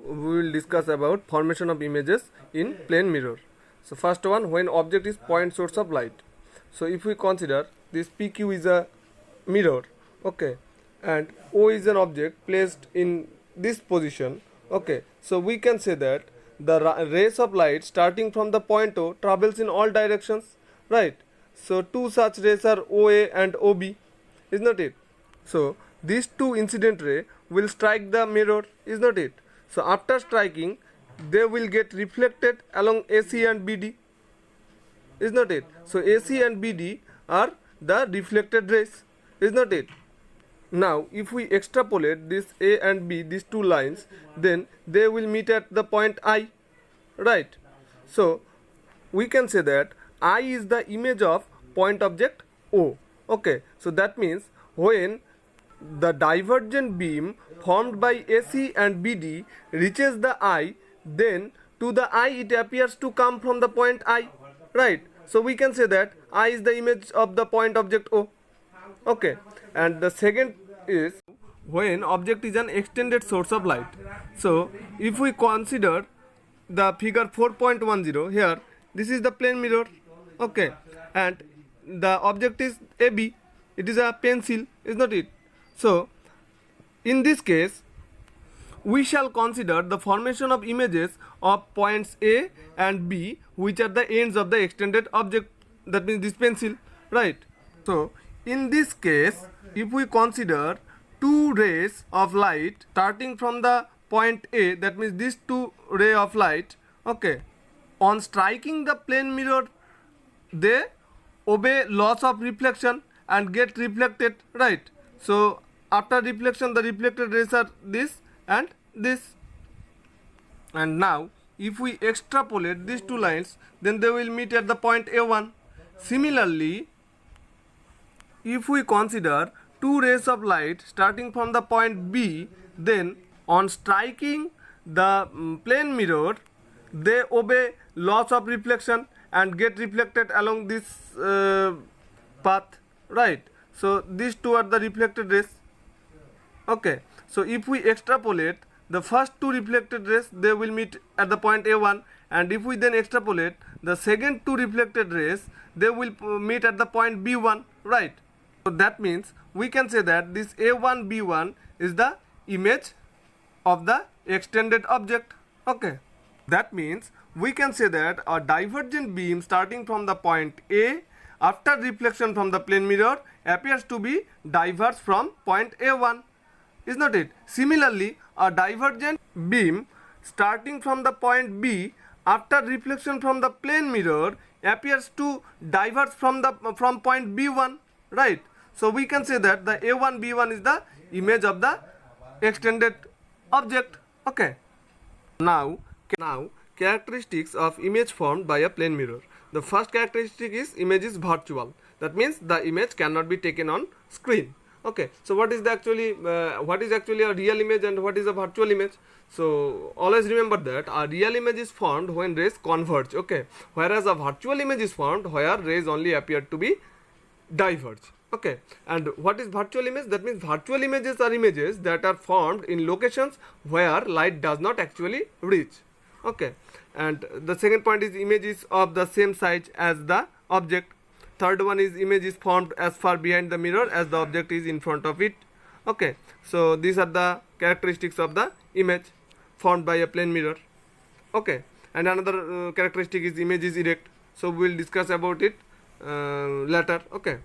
we will discuss about formation of images in plane mirror. So first one, when object is point source of light. So if we consider this PQ is a mirror, okay, and O is an object placed in this position, okay, so we can say that the rays of light starting from the point O travels in all directions, right? So two such rays are OA and OB, is not it? So these two incident ray will strike the mirror, is not it? So after striking, they will get reflected along AC and BD, is not it? So AC and BD are the reflected rays, is not it? Now if we extrapolate this A and B, these two lines, then they will meet at the point I, right? So we can say that I is the image of point object O, okay. So that means when the divergent beam formed by AC and BD reaches the I, then to the I it appears to come from the point I, right? So we can say that I is the image of the point object O, okay. And the second is when object is an extended source of light. So if we consider the figure 4.10 here, this is the plane mirror, okay, and the object is AB, it is a pencil, is not it? So in this case we shall consider the formation of images of points A and B, which are the ends of the extended object, that means this pencil, right? So in this case, if we consider two rays of light starting from the point A, that means these two ray of light, okay, on striking the plane mirror, they obey laws of reflection and get reflected, right? So after reflection, the reflected rays are this and this. And now if we extrapolate these two lines, then they will meet at the point A1. Similarly, if we consider two rays of light starting from the point B, then on striking the plane mirror, they obey laws of reflection and get reflected along this path, right? So these two are the reflected rays, okay. So if we extrapolate the first two reflected rays, they will meet at the point A1, and if we then extrapolate the second two reflected rays, they will meet at the point B1, right? So that means we can say that this A1 B1 is the image of the extended object, okay. That means we can say that a divergent beam starting from the point A after reflection from the plane mirror appears to be diverged from point A1, is not it? Similarly, a divergent beam starting from the point B after reflection from the plane mirror appears to diverge from point B1, right? So we can say that the A1 B1 is the image of the extended object, okay. Now characteristics of image formed by a plane mirror. The first characteristic is image is virtual. That means the image cannot be taken on screen, okay. So what is actually a real image and what is a virtual image? So always remember that a real image is formed when rays converge, okay, whereas a virtual image is formed where rays only appear to be diverge, okay. And what is virtual image? That means virtual images are images that are formed in locations where light does not actually reach, okay. And the second point is image is of the same size as the object. Third one is image is formed as far behind the mirror as the object is in front of it, okay. So these are the characteristics of the image formed by a plane mirror, okay. And another characteristic is image is erect. So we will discuss about it later, okay.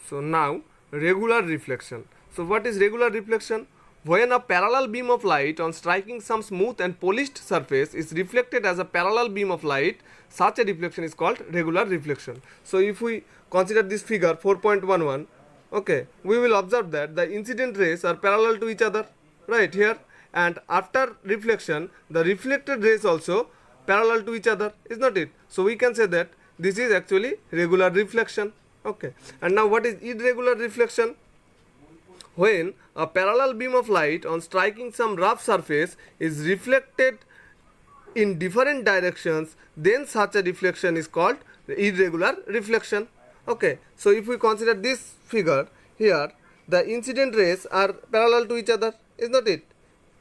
So now regular reflection. So what is regular reflection? When a parallel beam of light on striking some smooth and polished surface is reflected as a parallel beam of light, such a reflection is called regular reflection. So if we consider this figure 4.11, okay, we will observe that the incident rays are parallel to each other, right here, and after reflection the reflected rays also parallel to each other, is not it? So we can say that this is actually regular reflection, okay. And now what is irregular reflection? When a parallel beam of light on striking some rough surface is reflected in different directions, then such a reflection is called irregular reflection, okay. So if we consider this figure here, the incident rays are parallel to each other, is not it?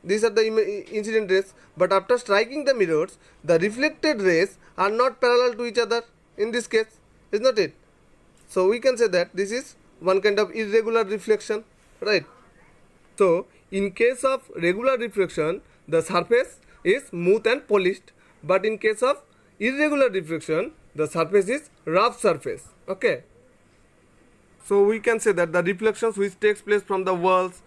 these are the incident rays, but after striking the mirrors, the reflected rays are not parallel to each other in this case, is not it? So we can say that this is one kind of irregular reflection, right? So in case of regular reflection, the surface is smooth and polished, but in case of irregular reflection, the surface is rough surface. Okay. So we can say that the reflections which takes place from the walls,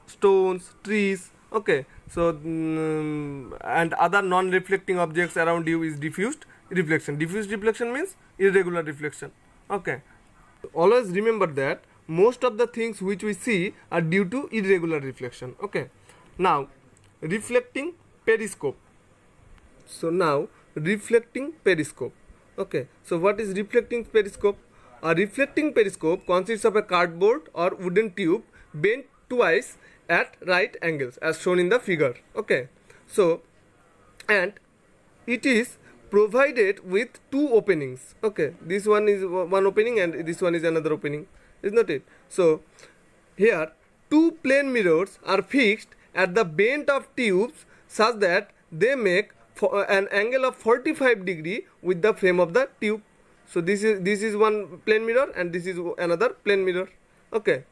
stones, trees, okay, so and other non-reflecting objects around you is diffused reflection. Diffused reflection means irregular reflection. Okay. Always remember that most of the things which we see are due to irregular reflection. Okay. Now reflecting periscope. So now reflecting periscope. Okay. So what is reflecting periscope? A reflecting periscope consists of a cardboard or wooden tube bent twice at right angles as shown in the figure. Okay. So and it is provided with two openings. Okay, this one is one opening and this one is another opening, is not it? So here two plane mirrors are fixed at the bend of tubes such that they make an angle of 45 degree with the frame of the tube. So this is one plane mirror and this is another plane mirror. Okay,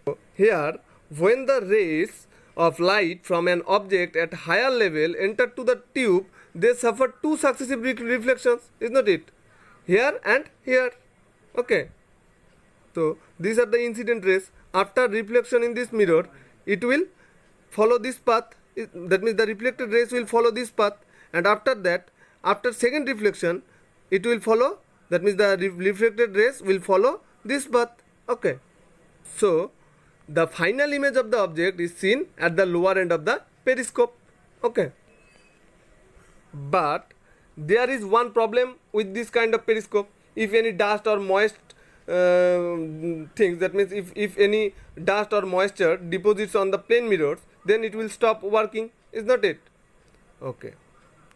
so here when the rays of light from an object at higher level enter to the tube, they suffer two successive reflections, is not it? Here and here. Okay. So these are the incident rays. After reflection in this mirror, it will follow this path. That means the reflected rays will follow this path, and after that, after second reflection, it will follow. That means the reflected rays will follow this path. Okay. So the final image of the object is seen at the lower end of the periscope. Okay. But there is one problem with this kind of periscope. If any dust or moist things, that means if any dust or moisture deposits on the plane mirrors, then it will stop working, is not it? Okay.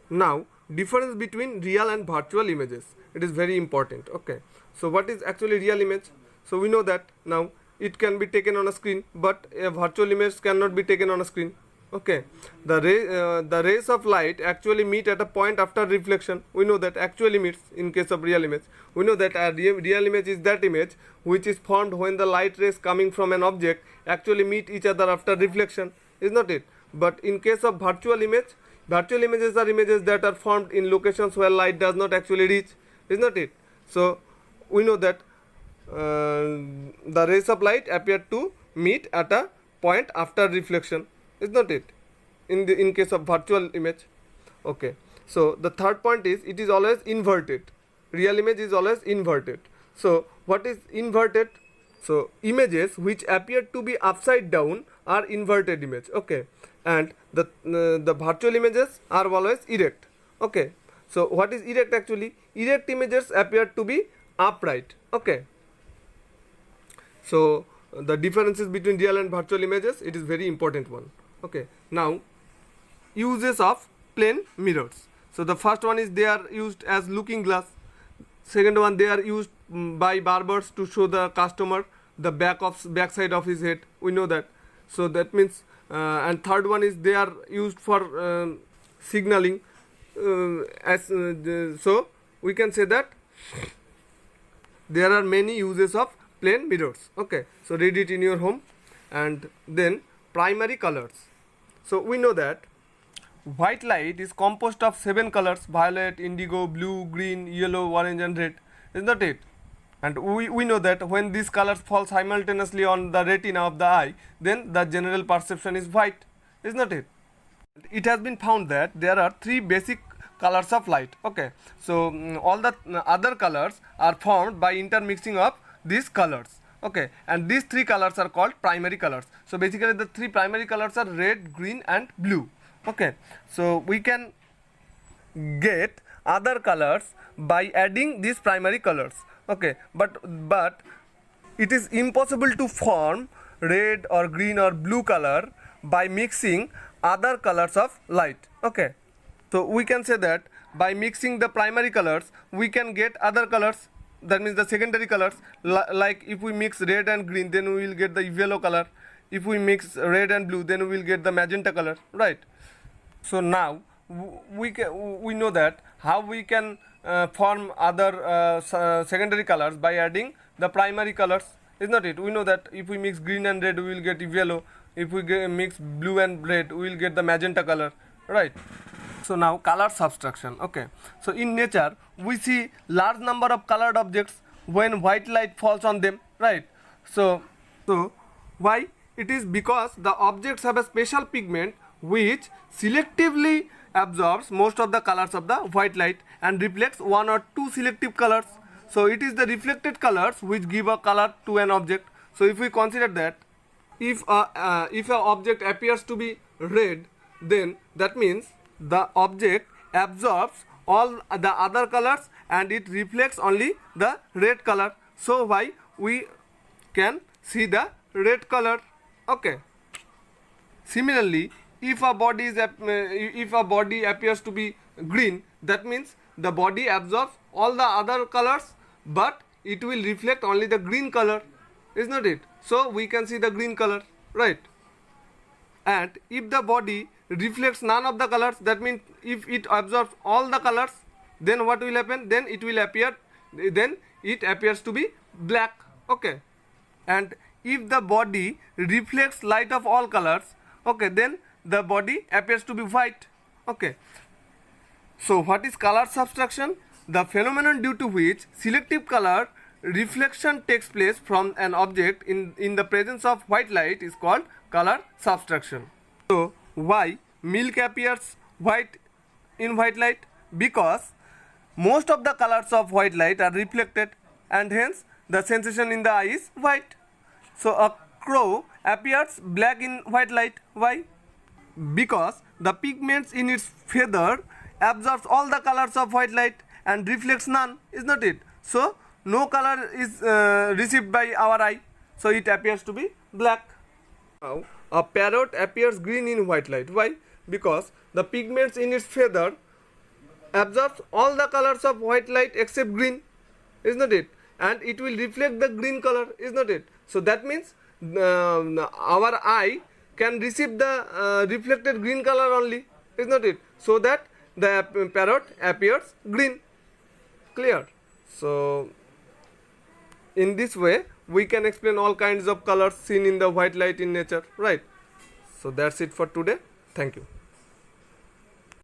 Now difference between real and virtual images, it is very important. Okay. So what is actually real image? So we know that now it can be taken on a screen, but a virtual image cannot be taken on a screen. Okay, the rays of light actually meet at a point after reflection. We know that actually meets in case of real image. We know that a real image is that image which is formed when the light rays coming from an object actually meet each other after reflection, is not it? But in case of virtual images are images that are formed in locations where light does not actually reach, is not it? So we know that the rays of light appear to meet at a point after reflection, is not it, in case of virtual image. Okay, so the third point is it is always inverted. Real image is always inverted. So what is inverted? So images which appear to be upside down are inverted image. Okay, and the virtual images are always erect. Okay, so what is erect actually? Erect images appear to be upright. Okay, so the differences between real and virtual images, it is very important one. Okay, now uses of plane mirrors. So the first one is they are used as looking glass. Second one, they are used by barbers to show the customer the backside of his head. We know that. So that means and third one is they are used for signaling. So we can say that there are many uses of plane mirrors. Okay, so read it in your home. And then primary colors. So we know that white light is composed of 7 colors: violet, indigo, blue, green, yellow, orange and red, is not it? And we know that when these colors fall simultaneously on the retina of the eye, then the general perception is white, is not it? It has been found that there are 3 basic colors of light. Okay, so all the other colors are formed by intermixing of these colors. Okay, and these 3 colors are called primary colors. So basically the 3 primary colors are red, green and blue. Okay, so we can get other colors by adding these primary colors. Okay, but it is impossible to form red or green or blue color by mixing other colors of light. Okay, so we can say that by mixing the primary colors we can get other colors, that means the secondary colors. Like if we mix red and green, then we will get the yellow color. if we mix red and blue, then we will get the magenta color, right? So now we know that how we can form other secondary colors by adding the primary colors, is not it? We know that if we mix green and red, we will get yellow. If we mix blue and red, we will get the magenta color, right? So now color subtraction. Okay, so in nature we see large number of colored objects when white light falls on them, right? So why? It is because the objects have a special pigment which selectively absorbs most of the colors of the white light and reflects one or two selective colors. So it is the reflected colors which give a color to an object. So if we consider that if a object appears to be red, then that means the object absorbs all the other colors and it reflects only the red color. So why we can see the red color. Okay. Similarly, if a body appears to be green, that means the body absorbs all the other colors, but it will reflect only the green color, is not it? So we can see the green color, right? And if the body reflects none of the colors, that means if it absorbs all the colors, then what will happen? Then it appears to be black. Okay. And if the body reflects light of all colors, okay, then the body appears to be white. Okay. So what is color subtraction? The phenomenon due to which selective color reflection takes place from an object in the presence of white light is called color subtraction. So why milk appears white in white light? Because most of the colors of white light are reflected and hence the sensation in the eye is white. So a crow appears black in white light. Why? Because the pigments in its feather absorbs all the colors of white light and reflects none, is not it? So no color is received by our eye, so it appears to be black. Now a parrot appears green in white light. Why? Because the pigments in its feather absorbs all the colors of white light except green, is not it? And it will reflect the green color, is not it? So that means our eye can receive the reflected green color only, is not it? So that the parrot appears green. Clear? So in this way we can explain all kinds of colors seen in the white light in nature, right? So that's it for today. Thank you.